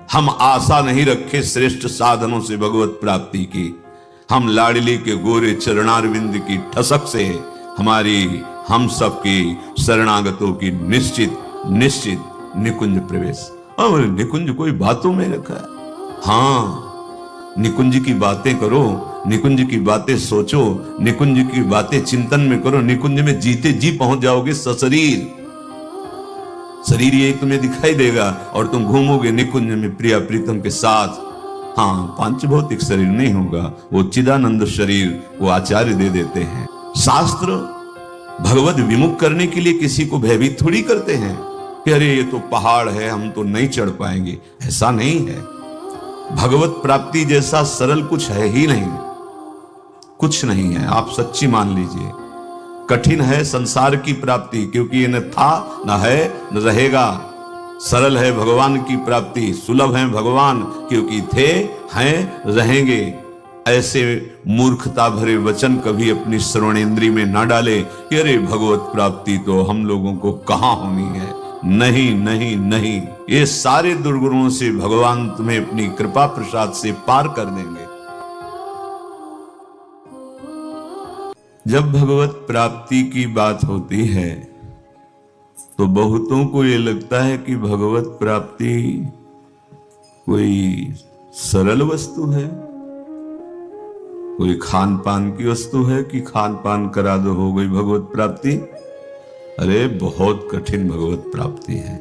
हम आशा नहीं रखे श्रेष्ठ साधनों से भगवत प्राप्ति की। हम लाडली के गोरे चरणारविंद की ठसक से हमारी हम सबकी शरणागतों की निश्चित निश्चित निकुंज प्रवेश। और निकुंज कोई बातों में रखा है? हाँ, निकुंज की बातें करो, निकुंज की बातें सोचो, निकुंज की बातें चिंतन में करो, निकुंज में जीते जी पहुंच जाओगे सशरीर। शरीर ये तुम्हें दिखाई देगा और तुम घूमोगे निकुंज में प्रिया प्रीतम के साथ। हाँ, पांच भौतिक शरीर नहीं होगा, वो चिदानंद शरीर वो आचार्य दे देते हैं। शास्त्र भगवत विमुख करने के लिए किसी को भयभीत थोड़ी करते हैं कि अरे ये तो पहाड़ है, हम तो नहीं चढ़ पाएंगे। ऐसा नहीं है। भगवत प्राप्ति जैसा सरल कुछ है ही नहीं, कुछ नहीं है। आप सच्ची मान लीजिए। कठिन है संसार की प्राप्ति, क्योंकि ये न था, न है, न रहेगा। सरल है भगवान की प्राप्ति, सुलभ है भगवान, क्योंकि थे, हैं, रहेंगे। ऐसे मूर्खता भरे वचन कभी अपनी श्रवणेंद्री में ना डाले कि अरे भगवत प्राप्ति तो हम लोगों को कहां होनी है। नहीं नहीं नहीं, ये सारे दुर्गुणों से भगवान तुम्हें अपनी कृपा प्रसाद से पार कर देंगे। जब भगवत प्राप्ति की बात होती है तो बहुतों को ये लगता है कि भगवत प्राप्ति कोई सरल वस्तु है, कोई खान पान की वस्तु है कि खान पान करा दो हो गई भगवत प्राप्ति। अरे बहुत कठिन भगवत प्राप्ति है।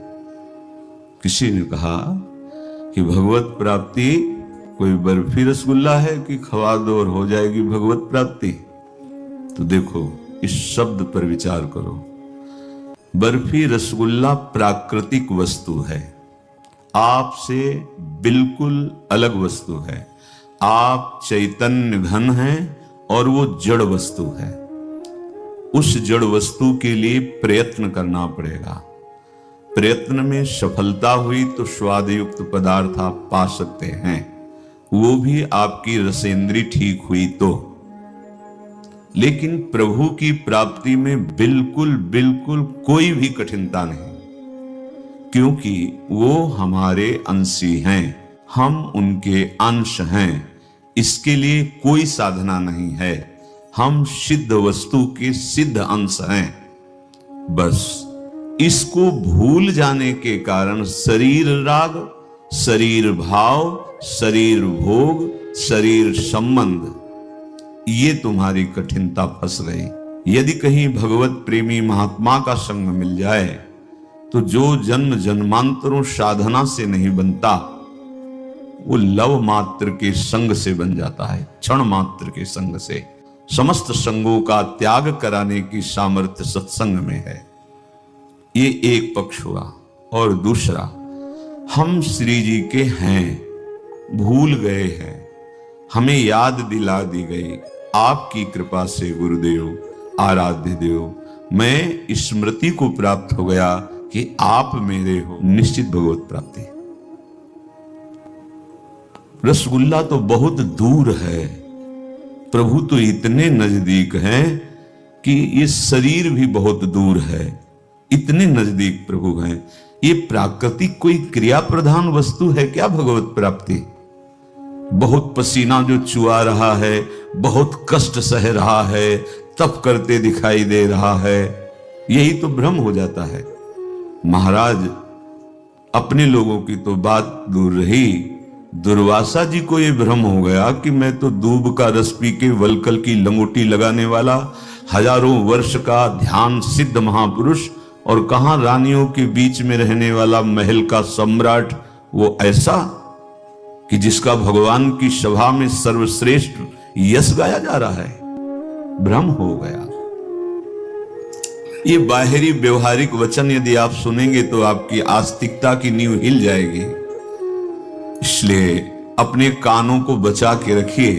किसी ने कहा कि भगवत प्राप्ति कोई बर्फी रसगुल्ला है कि खवा दो और हो जाएगी भगवत प्राप्ति। तो देखो, इस शब्द पर विचार करो। बर्फी रसगुल्ला प्राकृतिक वस्तु है, आपसे बिल्कुल अलग वस्तु है। आप चैतन्य घन हैं और वो जड़ वस्तु है। उस जड़ वस्तु के लिए प्रयत्न करना पड़ेगा। प्रयत्न में सफलता हुई तो स्वादयुक्त पदार्थ आप पा सकते हैं, वो भी आपकी रसेंद्री ठीक हुई तो। लेकिन प्रभु की प्राप्ति में बिल्कुल बिल्कुल कोई भी कठिनता नहीं, क्योंकि वो हमारे अंशी हैं, हम उनके अंश हैं। इसके लिए कोई साधना नहीं है, हम सिद्ध वस्तु के सिद्ध अंश हैं। बस इसको भूल जाने के कारण शरीर राग, शरीर भाव, शरीर भोग, शरीर संबंध, ये तुम्हारी कठिनता फंस गई। यदि कहीं भगवत प्रेमी महात्मा का संग मिल जाए तो जो जन्म जन्मांतरों साधना से नहीं बनता, वो लव मात्र के संग से बन जाता है, क्षण मात्र के संग से। समस्त संगों का त्याग कराने की सामर्थ्य सत्संग में है। ये एक पक्ष हुआ। और दूसरा, हम श्री जी के हैं, भूल गए हैं, हमें याद दिला दी गई। आपकी कृपा से गुरुदेव, आराध्य देव, मैं स्मृति को प्राप्त हो गया कि आप मेरे हो। निश्चित भगवत प्राप्ति। रसगुल्ला तो बहुत दूर है, प्रभु तो इतने नजदीक हैं कि ये शरीर भी बहुत दूर है। इतने नजदीक प्रभु हैं। ये प्राकृतिक कोई क्रिया प्रधान वस्तु है क्या भगवत प्राप्ति? बहुत पसीना जो चुआ रहा है, बहुत कष्ट सह रहा है, तप करते दिखाई दे रहा है, यही तो भ्रम हो जाता है। महाराज, अपने लोगों की तो बात दूर रही, दुर्वासा जी को यह भ्रम हो गया कि मैं तो दूब का रस पी के वलकल की लंगोटी लगाने वाला हजारों वर्ष का ध्यान सिद्ध महापुरुष और कहां रानियों के बीच में रहने वाला महल का सम्राट, वो ऐसा कि जिसका भगवान की सभा में सर्वश्रेष्ठ यश गाया जा रहा है। भ्रम हो गया। ये बाहरी व्यवहारिक वचन यदि आप सुनेंगे तो आपकी आस्तिकता की नींव हिल जाएगी। इसलिए अपने कानों को बचा के रखिए।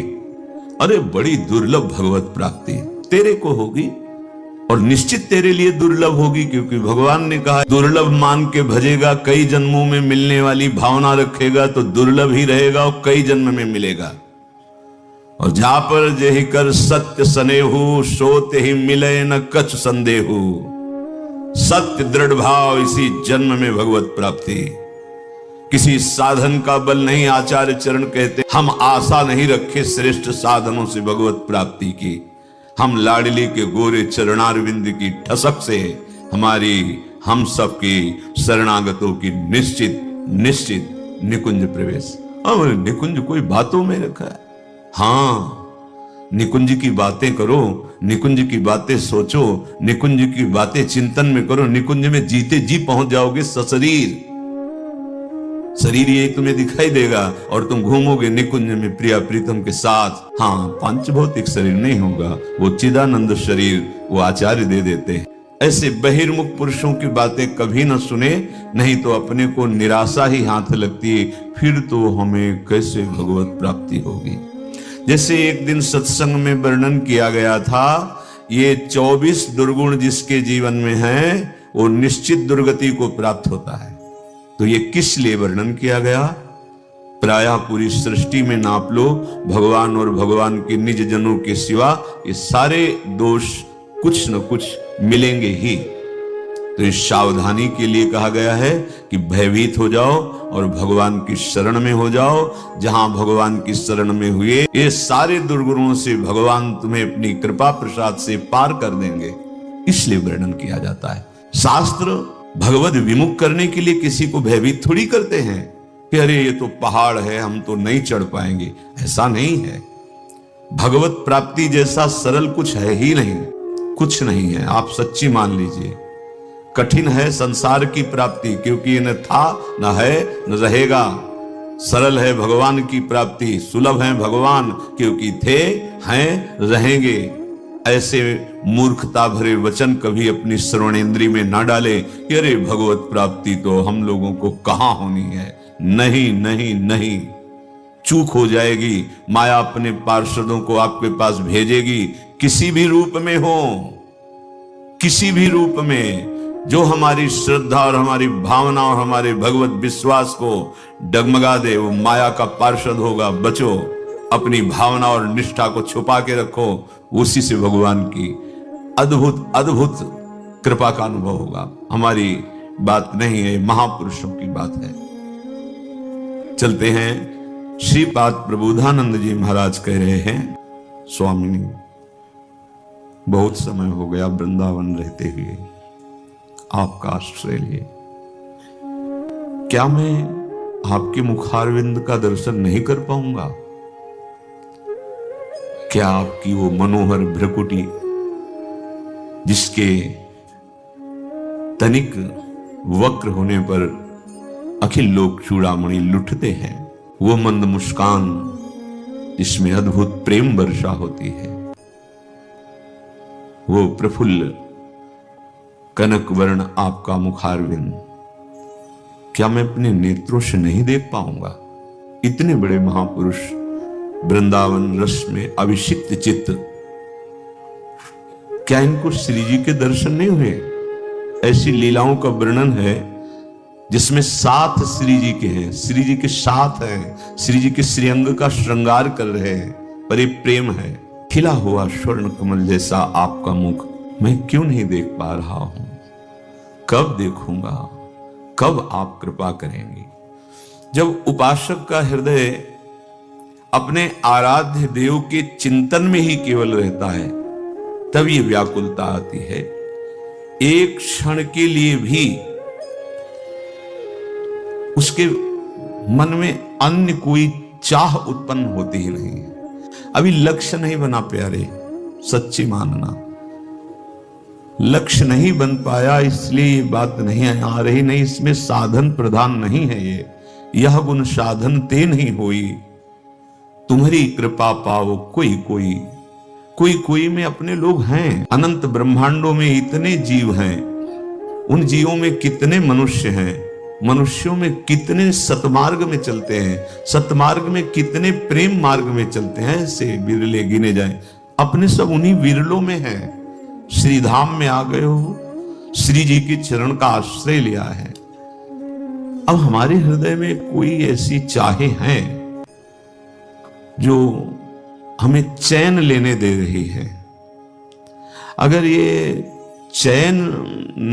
अरे बड़ी दुर्लभ भगवत प्राप्ति तेरे को होगी, और निश्चित तेरे लिए दुर्लभ होगी, क्योंकि भगवान ने कहा दुर्लभ मान के भजेगा, कई जन्मों में मिलने वाली भावना रखेगा तो दुर्लभ ही रहेगा और कई जन्म में मिलेगा। और जहां पर जेहि कर सत्य सनेहु, सोते ही मिले न कछ संदेहु। सत्य दृढ़ भाव, इसी जन्म में भगवत प्राप्ति। किसी साधन का बल नहीं, आचार्य चरण कहते, हम आशा नहीं रखे श्रेष्ठ साधनों से भगवत प्राप्ति की। हम लाडली के गोरे चरणारविंद की ठसक से हमारी, हम सबकी शरणागतों की निश्चित निश्चित निकुंज प्रवेश। अब निकुंज कोई बातों में रखा है? हाँ, निकुंज की बातें करो, निकुंज की बातें सोचो, निकुंज की बातें चिंतन में करो, निकुंज में जीते जी पहुंच जाओगे सशरीर। शरीर ये तुम्हें दिखाई देगा और तुम घूमोगे निकुंज में प्रिया प्रीतम के साथ। हाँ, पांच भौतिक शरीर नहीं होगा, वो चिदानंद शरीर वो आचार्य दे देते हैं। ऐसे बहिर्मुख पुरुषों की बातें कभी न सुने, नहीं तो अपने को निराशा ही हाथ लगती है, फिर तो हमें कैसे भगवत प्राप्ति होगी। जैसे एक दिन सत्संग में वर्णन किया गया था, ये 24 दुर्गुण जिसके जीवन में है वो निश्चित दुर्गति को प्राप्त होता है। तो ये किस लिए वर्णन किया गया? प्रायः पूरी सृष्टि में नाप लो, भगवान और भगवान के निज जनों के सिवा ये सारे दोष कुछ न कुछ मिलेंगे ही। तो इस सावधानी के लिए कहा गया है कि भयभीत हो जाओ और भगवान की शरण में हो जाओ। जहां भगवान की शरण में हुए, ये सारे दुर्गुणों से भगवान तुम्हें अपनी कृपा प्रसाद से पार कर देंगे, इसलिए वर्णन किया जाता है। शास्त्र भगवत विमुख करने के लिए किसी को भयभीत थोड़ी करते हैं कि अरे ये तो पहाड़ है, हम तो नहीं चढ़ पाएंगे। ऐसा नहीं है। भगवत प्राप्ति जैसा सरल कुछ है ही नहीं, कुछ नहीं है। आप सच्ची मान लीजिए, कठिन है संसार की प्राप्ति, क्योंकि ये न था, न है, न रहेगा। सरल है भगवान की प्राप्ति, सुलभ है भगवान, क्योंकि थे, हैं, रहेंगे। ऐसे मूर्खता भरे वचन कभी अपनी श्रवणेंद्री में ना डाले कि अरे भगवत प्राप्ति तो हम लोगों को कहां होनी है। नहीं नहीं नहीं, चूक हो जाएगी। माया अपने पार्षदों को आपके पास भेजेगी, किसी भी रूप में हो, किसी भी रूप में, जो हमारी श्रद्धा और हमारी भावना और हमारे भगवत विश्वास को डगमगा दे, वो माया का पार्षद होगा। बचो, अपनी भावना और निष्ठा को छुपा के रखो, उसी से भगवान की अद्भुत अद्भुत कृपा का अनुभव होगा। हमारी बात नहीं है, महापुरुषों की बात है। चलते हैं, श्रीपाद प्रबोधानंद जी महाराज कह रहे हैं, स्वामिनी बहुत समय हो गया वृंदावन रहते हुए आपका आश्रय लिए, क्या मैं आपके मुखारविंद का दर्शन नहीं कर पाऊंगा? क्या आपकी वो मनोहर भ्रकुटी जिसके तनिक वक्र होने पर अखिल लोक चूड़ामणि लुटते हैं, वो मंद मुस्कान जिसमें अद्भुत प्रेम वर्षा होती है, वो प्रफुल्ल कनक वर्ण आपका मुखारविंद, क्या मैं अपने नेत्रों से नहीं देख पाऊंगा? इतने बड़े महापुरुष वृंदावन रस में अभिषिक्त चित्त, क्या इनको श्री जी के दर्शन नहीं हुए? ऐसी लीलाओं का वर्णन है जिसमें 7 श्री जी के हैं, श्री जी के 7 हैं, श्री जी के श्रीअंग का श्रृंगार कर रहे हैं, पर ये प्रेम है। खिला हुआ स्वर्ण कमल जैसा आपका मुख मैं क्यों नहीं देख पा रहा हूं? कब देखूंगा? कब आप कृपा करेंगी? जब उपासक का हृदय अपने आराध्य देव के चिंतन में ही केवल रहता है, तब ये व्याकुलता आती है। एक क्षण के लिए भी उसके मन में अन्य कोई चाह उत्पन्न होती ही नहीं है। अभी लक्ष्य नहीं बना प्यारे, सच्ची मानना, लक्ष्य नहीं बन पाया, इसलिए ये बात नहीं आ रही। नहीं, इसमें साधन प्रधान नहीं है। ये यह गुण साधन ते नहीं होई, तुम्हारी कृपा पाओ कोई कोई। कोई कोई में अपने लोग हैं। अनंत ब्रह्मांडों में इतने जीव हैं, उन जीवों में कितने मनुष्य हैं, मनुष्यों में कितने सतमार्ग में चलते हैं, सतमार्ग में कितने प्रेम मार्ग में चलते हैं, ऐसे विरले गिने जाएं। अपने सब उन्हीं विरलों में हैं। श्रीधाम में आ गए हो, श्री जी के चरण का आश्रय लिया है। अब हमारे हृदय में कोई ऐसी चाहे हैं जो हमें चैन लेने दे रही है। अगर ये चैन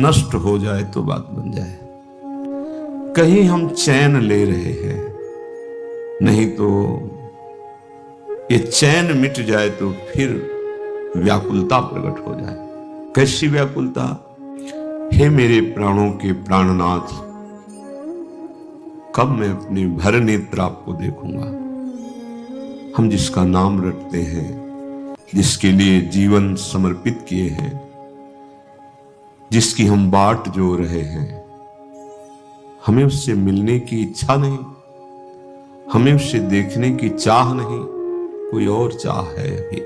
नष्ट हो जाए तो बात बन जाए। कहीं हम चैन ले रहे हैं, नहीं तो ये चैन मिट जाए तो फिर व्याकुलता प्रकट हो जाए। कैसी व्याकुलता? हे मेरे प्राणों के प्राणनाथ, कब मैं अपने भर नेत्र आपको देखूंगा। हम जिसका नाम रटते हैं, जिसके लिए जीवन समर्पित किए हैं, जिसकी हम बाट जो रहे हैं, हमें उससे मिलने की इच्छा नहीं, हमें उससे देखने की चाह नहीं, कोई और चाह है अभी।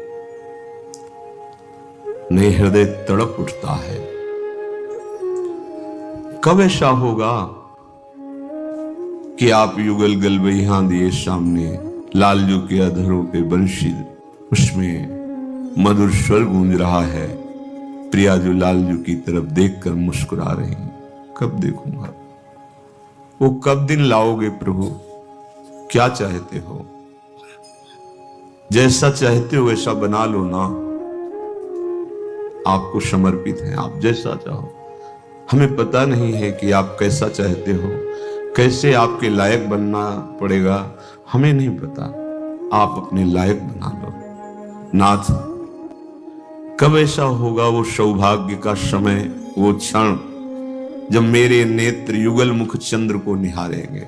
नहीं, हृदय तड़प उठता है। कब ऐसा होगा कि आप युगल गलबैया दिए सामने लालजू के अधरों पे बंशी, उसमें मधुर स्वर गूंज रहा है, प्रिया जो लालजू की तरफ देखकर मुस्कुरा रही। कब देखूंगा? वो कब दिन लाओगे प्रभु? क्या चाहते हो? जैसा चाहते हो वैसा बना लो ना, आपको समर्पित हैं, आप जैसा चाहो। हमें पता नहीं है कि आप कैसा चाहते हो, कैसे आपके लायक बनना पड़ेगा, हमें नहीं पता। आप अपने लायक बना लो नाथ। कब ऐसा होगा वो सौभाग्य का समय, वो क्षण जब मेरे नेत्र युगल मुख चंद्र को निहारेंगे?